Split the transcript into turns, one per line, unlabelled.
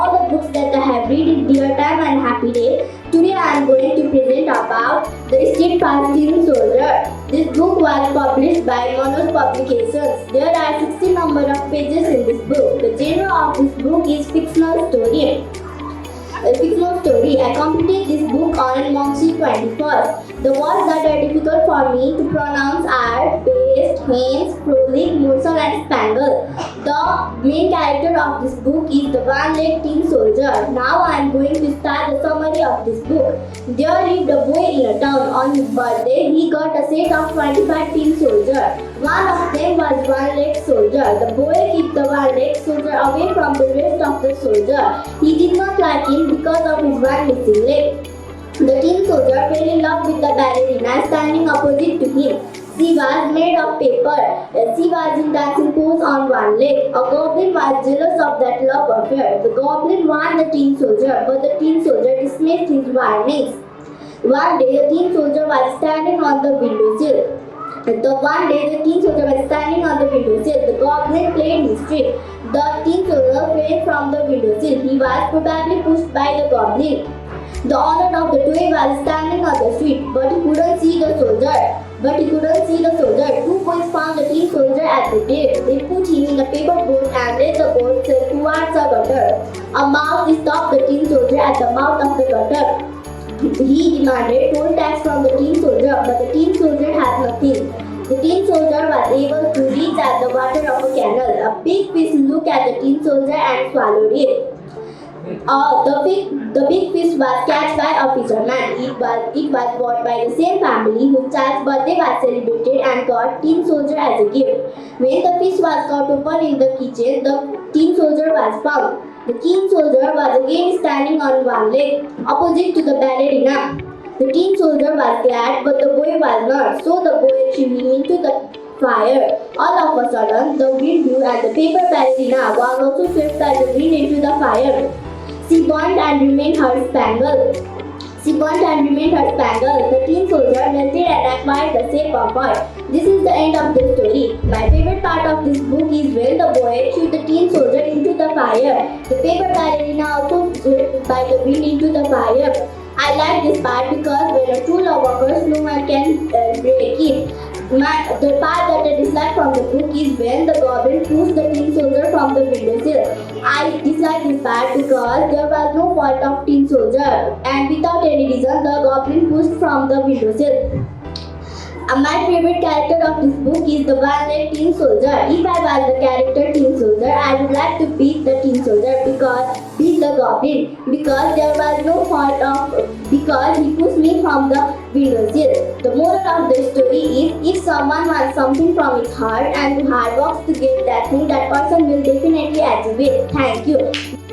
all the books that I have read in Dear Time and Happy Day. Today I am going to present about The Steadfast Tin Soldier. This book was published by Manoj Publications. There are 60 number of pages in this book. The genre of this book is fictional story. I completed this book on March 21st. The words that are difficult for me to pronounce are Best, Hens, Frolic, Morsel and Spangle. The main character of this book is the one-legged tin soldier. Now I am going to start the summary of this book. There lived a boy in a town. On his birthday, he got a set of 25 tin soldiers. One of them was one-legged soldier. The boy kept the one-legged soldier away from the rest of the soldiers. He did not like him because of his one missing leg. The tin soldier fell in love with the ballerina standing opposite to him. She was made of paper. She was in dancing pose on one leg. A goblin was jealous of that love affair. The goblin warned the tin soldier, but the tin soldier dismissed his warnings. One day, the tin soldier was standing on the windowsill. The goblin played his trick. The tin soldier fell from the windowsill. He was probably pushed by the goblin. The owner of the toy was standing on the street, but he couldn't see the soldier. Two boys found the tin soldier at the gate. They put him in a paper boat and led the boat towards a gutter. A mouse stopped the tin soldier at the mouth of the gutter. He demanded toll tax from the tin soldier, but the tin soldier had nothing. The tin soldier was able to reach at the water of a canal. A big fish looked at the tin soldier and swallowed it. The big fish was catched by a fisherman. It was bought by the same family whose child's birthday was celebrated and got tin soldier as a gift. When the fish was cut open in the kitchen, the tin soldier was found. The tin soldier was again standing on one leg, opposite to the ballerina. The tin soldier was glad, but the boy was not, so the boy threw him into the fire. All of a sudden, the wind blew and the paper ballerina was also swept by the wind into the fire. She burned and remained her spangle. The tin soldier melted and acquired the shape of boy. This is the end of the story. My favorite part of this book is when the boy threw the tin soldier into the fire. The paper ballerina also swept by the wind into the fire. I like this part because when a true love occurs, no one can break it. The part that I dislike from the book is when the goblin pushed the tin soldier from the windowsill. I dislike this part because there was no fault of tin soldier, and without any reason, the goblin pushed from the windowsill. My favorite character of this book is the one-legged tin soldier. If I was the character tin soldier, I would like to beat the goblin because there was no fault because he pushed me from the windowsill. The moral of the story is if someone wants something from his heart and hard works to get that thing, that person will definitely achieve it. Thank you.